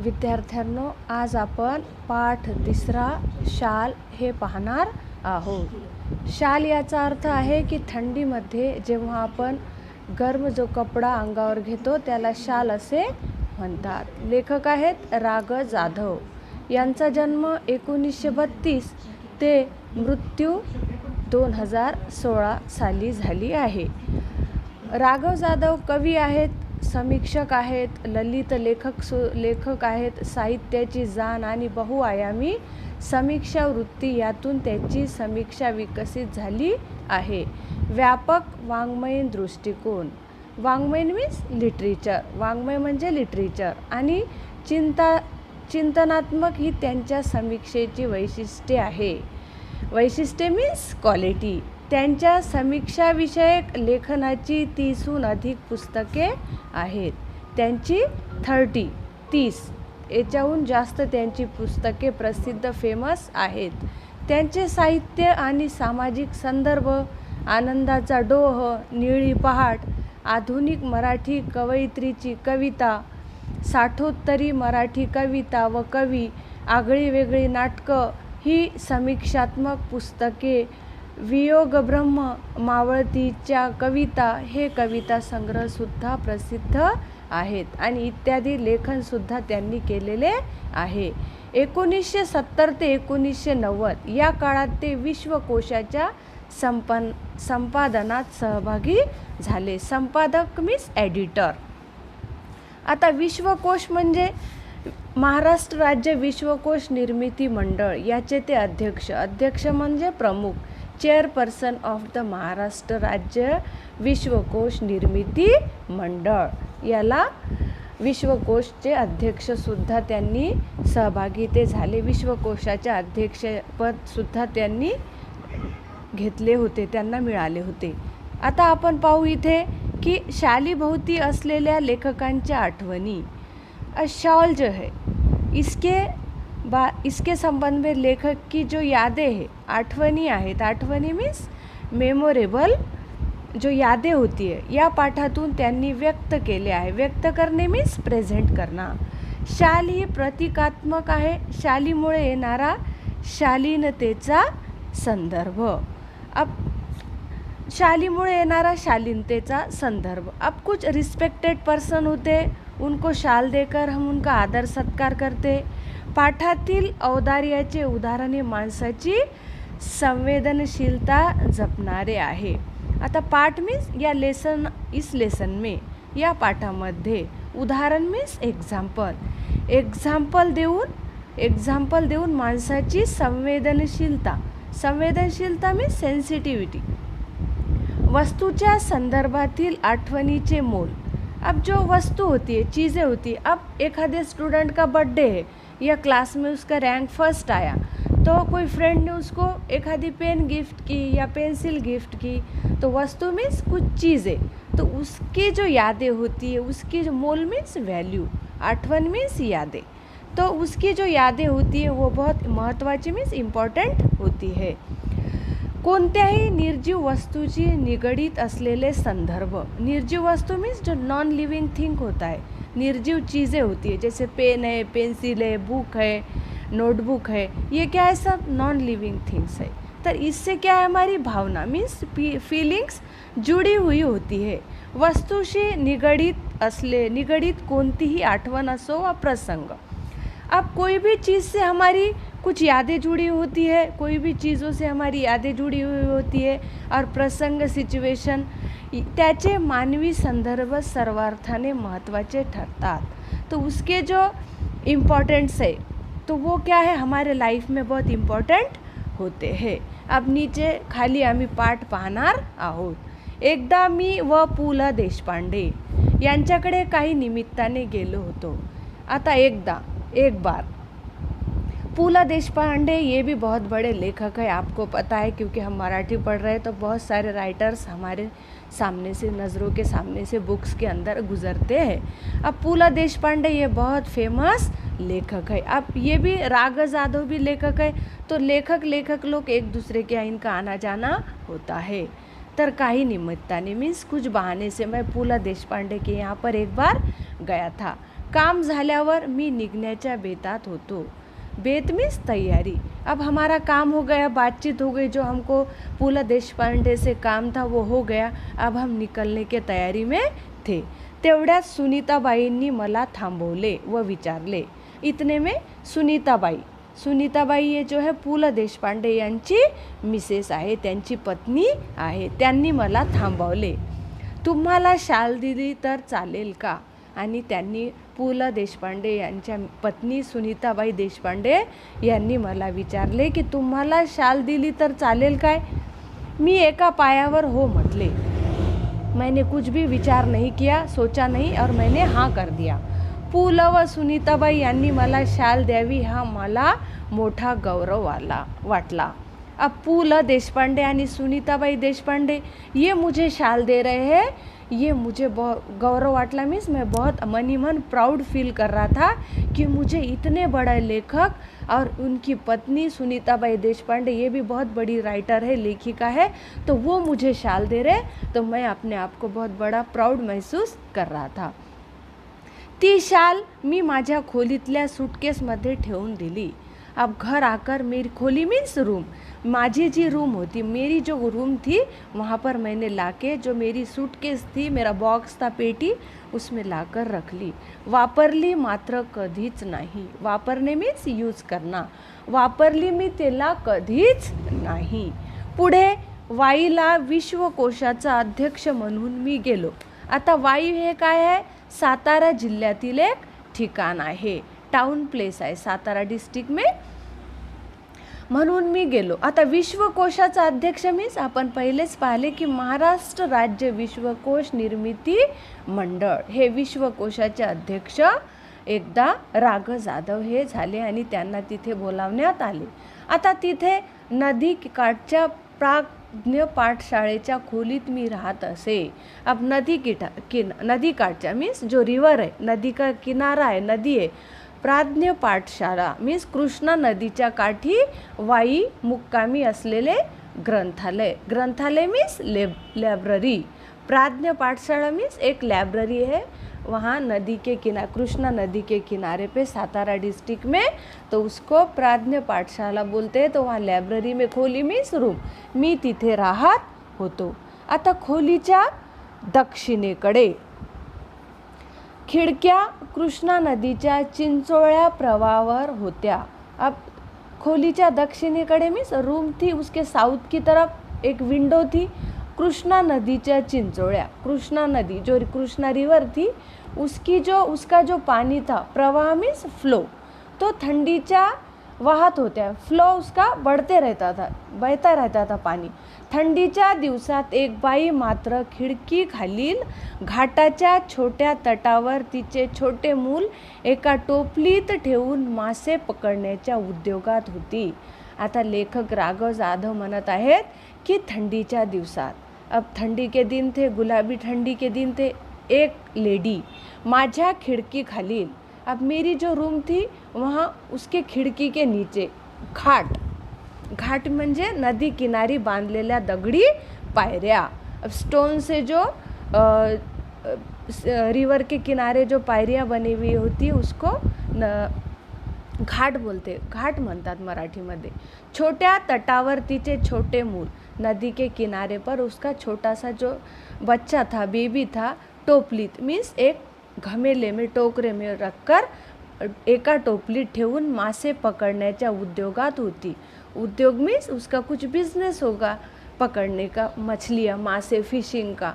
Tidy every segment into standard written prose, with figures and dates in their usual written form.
विद्यार्थ्यांनो, आज आपण पाठ 3 शाल हे पाहणार आहोत. शाल याचा अर्थ आहे की थंडीमध्ये जेव्हा आपण गरम जो कपडा अंगावर घेतो त्याला शाल असे म्हणतात. लेखक आहेत राग जाधव. यांचा जन्म 1932 ते मृत्यू 2016 साली झाली आहे. राघव जाधव कवी आहेत, समीक्षक आहेत, ललित लेखक आहेत. साहित्याची जाण आणि बहुआयामी समीक्षा वृत्ती यातून त्याची समीक्षा विकसित झाली आहे. व्यापक वाङ्मयीन दृष्टिकोन, वाङ्मयीन मीन्स लिटरेचर, वाङ्मय म्हणजे लिटरेचर, आणि चिंतनात्मक ही त्यांच्या समीक्षेची वैशिष्ट्ये आहे. वैशिष्ट्ये मीन्स क्वालिटी. त्यांच्या समीक्षाविषयक लेखनाची 30हून अधिक पुस्तके आहेत. त्यांची 30 याच्याहून जास्त त्यांची पुस्तके प्रसिद्ध फेमस आहेत. त्यांचे साहित्य आणि सामाजिक संदर्भ, आनंदाचा डोह, निळी पहाट, आधुनिक मराठी कवयित्रीची कविता, साठोत्तरी मराठी कविता व कवी, आगळी वेगळी नाटकं ही समीक्षात्मक पुस्तके, वियोगब्रह्म, मावळतीच्या कविता हे कविता संग्रहसुद्धा प्रसिद्ध आहेत आणि इत्यादी लेखनसुद्धा त्यांनी केलेले आहे. 1970 ते 1990 या काळात ते विश्वकोशाच्या संपादनात सहभागी झाले. संपादक मीन्स एडिटर. आता विश्वकोश म्हणजे महाराष्ट्र राज्य विश्वकोश निर्मिती मंडळ याचे ते अध्यक्ष म्हणजे प्रमुख, चेअरपर्सन ऑफ द महाराष्ट्र राज्य विश्वकोश निर्मिती मंडळ, याला विश्वकोशचे अध्यक्षसुद्धा त्यांनी सहभागी ते झाले. विश्वकोशाचे अध्यक्षपदसुद्धा त्यांनी घेतले होते, त्यांना मिळाले होते. आता आपण पाहू इथे की शालीभोवती असलेल्या लेखकांच्या आठवणी. शॉल जो है इसके संबंध में लेखक की जो यादें हैं, आठवणी आहेत. आठवणी मीन्स मेमोरेबल जो यादें होती है या पाठातून त्यांनी व्यक्त केले आहे. व्यक्त करणे मीन्स प्रेझेंट करना. शाल ही प्रतिकात्मक आहे. शालीमुळे येणारा शालीनतेचा संदर्भ. अब शालीमुळे येणारा शालीनतेचा संदर्भ. अब कुछ रिस्पेक्टेड पर्सन होते, उनको शाल देकर हम उनका आदर सत्कार करते. पाठातील औदार्याचे उदाहरण हे माणसाची संवेदनशीलता जपणारे आहे. आता पाठ मीन्स या लेसन, इस लेसन में या पाठामध्ये उदाहरण मीन्स एक्झाम्पल देऊन माणसाची संवेदनशीलता मीन्स सेन्सिटिव्हिटी, वस्तूच्या संदर्भातील आठवणीचे मोल. अब जो वस्तु होती है, चीज़ें होती है, अब एखादे स्टूडेंट का बर्थडे है या क्लास में उसका रैंक फर्स्ट आया तो कोई फ्रेंड ने उसको एखादी पेन गिफ्ट की या पेंसिल गिफ्ट की, तो वस्तु मीन्स कुछ चीज़ें, तो उसकी जो यादें होती है, उसकी जो मोल मीन्स वैल्यू, आठवण मीन्स यादें, तो उसकी जो यादें होती है वो बहुत महत्त्वाची मीन्स इम्पॉर्टंट होती है. कोणत्याही निर्जीव वस्तूची निगडीत असलेले संदर्भ. निर्जीव वस्तू मीन्स जो नॉन लिविंग थिंग होता है, निर्जीव चीज़ें होती है, जैसे पेन है, पेंसिल है, बुक है, नोटबुक है, ये क्या है, सब नॉन लिविंग थिंग्स है. तर इससे क्या है, हमारी भावना मीन्स फीलिंग्स जुड़ी हुई होती है. वस्तूशी निगडीत कोणतीही आठवण असो वा प्रसंग. अब कोई भी चीज़ से हमारी कुछ यादें जुड़ी होती है, कोई भी चीज़ों से हमारी यादें जुड़ी हुई होती है, और प्रसंग सिच्युएशन त्याचे मानवी संदर्भ सर्वार्थाने महत्त्वाचे ठरतात. तो उसके जो इम्पॉर्टेंट्स है तो वो क्या है, हमारे लाइफ में बहुत इम्पॉर्टंट होते हैं. अब नीचे खाली आम्ही पाठ पाहणार आहोत. एकदा मी व पु ल देशपांडे यांच्याकडे काही निमित्ताने गेलो होतो. आता एक बार पु ल देशपांडे ये भी बहुत बड़े लेखक हैं, आपको पता है क्योंकि हम मराठी पढ़ रहे हैं तो बहुत सारे राइटर्स हमारे सामने से, नज़रों के सामने से बुक्स के अंदर गुज़रते हैं. अब पु ल देशपांडे ये बहुत फेमस लेखक है. अब ये भी राग जाधव भी लेखक है, तो लेखक लोग एक दूसरे के यहाँ इनका आना जाना होता है. तर काही निमित्ताने मीन्स कुछ बहाने से मैं पु ल देशपांडे के यहाँ पर एक बार गया था. काम झाल्यावर मी निघण्याच्या बेतात होतो। बेत मीन्स तैयारी। अब हमारा काम हो गया, बातचीत हो गई, जो हमको पु ल देशपांडे से काम था वो हो गया। अब हम निकलने के तयारी में थे। तेवढ्यात सुनीताबाईंनी मला थांबवले व विचारले। इतने में सुनीताबाई ये जो है पु ल देशपांडे यांची मिसेस आहे, त्यांची पत्नी आहे। त्यांनी मला थांबवले। तुम्हाला शाल दिली तर चालेल का? आणि त्यांनी पु ल देशपांडे यांच्या पत्नी सुनीताबाई देशपांडे यांनी मला विचारले की तुम्हाला शाल दिली तर चालेल काय? मी एका पायावर हो म्हटले। मैंने कुछ भी विचार नहीं किया, सोचा नहीं और मैंने हाँ कर दिया। पु ल व सुनीताबाई यांनी मला शाल द्यावी हा मला मोठा गौरव वाटला। अब पु ल देशपांडे यानी सुनीताबाई देशपांडे ये मुझे शाल दे रहे हैं, ये मुझे बहुत गौरव वाटला। मीन्स मैं बहुत मन ही मन प्राउड फील कर रहा था कि मुझे इतने बड़े लेखक और उनकी पत्नी सुनीताबाई देशपांडे, ये भी बहुत बड़ी राइटर है, लेखिका है, तो वो मुझे शाल दे रहे, तो मैं अपने आप को बहुत बड़ा प्राउड महसूस कर रहा था। ती शाल मी माझ्या खोलीतल्या सूटकेसमध्ये ठेवून दिली। अब घर आकर मेरी खोली मीन्स रूम, माझी जी रूम होती, मेरी जो रूम थी वहाँ पर मैंने लाके जो मेरी सूटकेस थी, मेरा बॉक्स था, पेटी, उसमें लाकर रख ली। वापरली मात्र कधीच नाही। वापरणे मीन्स यूज करना। वापरली मी त्याला कधीच नाही। पुढे वाईला विश्वकोशाचा अध्यक्ष म्हणून मी गेलो। आता वाई हे काय आहे? सातारा जिल्ह्यातील एक ठिकाण आहे, टाउन प्लेस आहे सातारा डिस्ट्रिक्ट में, म्हणून मी गेलो। आता विश्वकोशाचा अध्यक्ष मीन्स आपण पहिलेच पाहिले की महाराष्ट्र राज्य विश्वकोश निर्मिती मंडळ, हे विश्वकोशाचे अध्यक्ष एकदा राघ जाधव हे झाले आणि त्यांना तिथे बोलावण्यात आले। आता तिथे नदी काठच्या प्राज्ञ पाठशाळेच्या खोलीत मी राहत असे। अब नदी काठच्या मीन्स जो रिवर आहे, नदी का किनारा आहे, नदी आहे। प्राज्ञ पाठशाळा मीन्स कृष्णा नदीच्या काठी वाई मुक्कामी असलेले ग्रंथालय। ग्रंथालय मीन्स लाइब्रेरी। प्राज्ञ पाठशाला मीन्स एक लाइब्रेरी है, वहाँ नदी के किनारे, कृष्णा नदी के किनारे पे सातारा डिस्ट्रिक्ट में, तो उसको प्राज्ञ पाठशाला बोलते हैं। तो वहाँ लाइब्रेरी में, खोली मीन्स रूम, मी तिथे राहत होतो। आता खोलीच्या दक्षिणेकडे खिडक्या कृष्णा नदीच्या चिंचोळ्या प्रवाहावर होत्या। अब खोलीच्या दक्षिणेकडे मीन्स रूम थी, उसके साउथ की तरफ एक विंडो थी। कृष्णा नदीच्या चिंचोळ्या, कृष्णा नदी जो कृष्णा रिवर थी, उसका जो पानी था, प्रवाह मीन्स फ्लो, तो थंडीच्या वाहत होत्या। फ्लो उसका बढ़ते रहता था, बहता रहता था पानी। थंडीच्या दिवसात एक बाई मात्र खिडकी खालील घाटाच्या छोट्या तटावर तिचे छोटे मूल एका टोपलीत ठेवून मासे पकडण्याच्या उद्योगात होती। आता लेखक राघव जाधव म्हणत आहेत की थंडीच्या दिवसात, अब ठंडी के दिन थे, गुलाबी ठंडी के दिन थे, एक लेडी माझ्या खिड़की खालील, अब मेरी जो रूम थी वहाँ उसके खिड़की के नीचे घाट म्हणजे नदी किनारी बांधलेल्या दगडी पायऱ्या। अब स्टोन से जो रिवर के किनारे जो पायरियाँ बनी हुई होती उसको घाट बोलते, घाट म्हणतात मराठीमध्ये। छोट्या तटावर तिचे छोटे मूल, नदी के किनारे पर उसका छोटा सा जो बच्चा था, बेबी था, टोपलीत मीन्स एक घमेले में, टोकरे में रखकर एका टोपलीत ठेवून मासे पकडण्याच्या उद्योगात होती। उद्योग मीन्स उसका कुछ बिजनेस होगा पकड़ने का, मछलियाँ, मासे, फिशिंग का।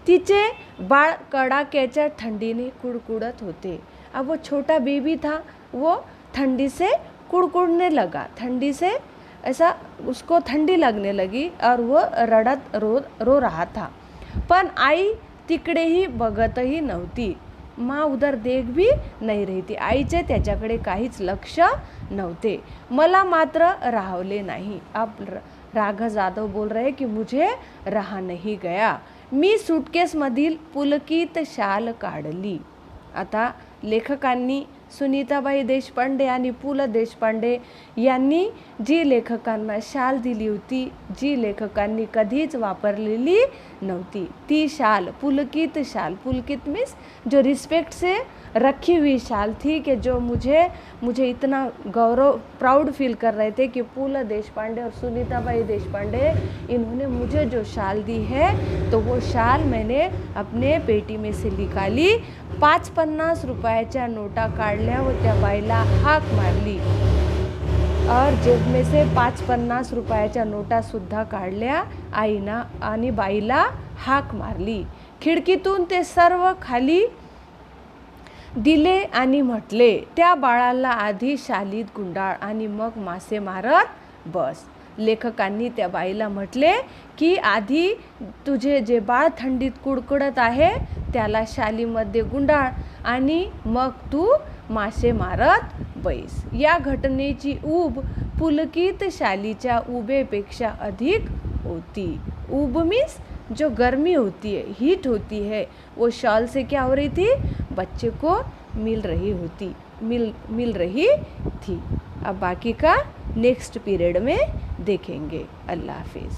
तिचे बाळ कडाक्याच्या थंडीने कुड़कुड़त होते। अब वो छोटा बेबी था, वो ठंडी से कुड़कुड़ने लगा, ठंडी से ऐसा उसको ठंडी लगने लगी और वो रडत रो रहा था। पण आई तिकडेही बघतही नव्हती, माँ उधर देख भी नहीं रही थी, आईचे त्याच्याकडे काहीच लक्ष नव्हते। मला मात्र राहवले नाही। अब राघव जाधव बोल रहे कि मुझे रहा नहीं गया। मी सूटकेसमधील पुलकित शाल काढली। आता लेखकांनी सुनीताबाई देशपांडे आणि पु ल देशपांडे यांनी जी लेखकांना शाल दिली होती, जी लेखकांनी कधीच वापरलेली नव्हती, ती शाल पुलकित शाल, पुलकित मीन्स जो रिस्पेक्ट से रखी हुई शाल थी कि जो मुझे इतना गौरव प्राउड फील कर रहे थे कि पु ल देशपांडे और सुनीताबाई देशपांडे इन्होंने मुझे जो शाल दी है, तो वो शाल मैंने अपने पेटी में से निकाली, 5-50 रुपयाच्या नोटा काढल्या व त्या बाईला हाक मारली और जेब में से 5-50 रुपयाच्या नोटा सुद्धा काढल्या आईना आणि बाईला हाक मारली. खिडकीतून ते सर्व खाली दिले आणि म्हटले, त्या बाळाला आधी शालीत गुंडाळ आणि मग मासे मारत बस. लेखकांनी त्या बाईला म्हटले की आधी तुझे जे बाळ थंडीत कुडकुडत आहे त्याला शालीमध्ये गुंडाळ आणि मग तू मासे मारत बैस. या घटनेची ऊब पुलकित शालीच्या उबेपेक्षा अधिक होती. ऊब मीन्स जो गर्मी होती है, हीट होती है, वो शॉल से क्या हो रही थी, बच्चे को मिल रही थी. अब बाकी का नेक्स्ट पीरियड में देखेंगे. अल्लाह हाफिज़.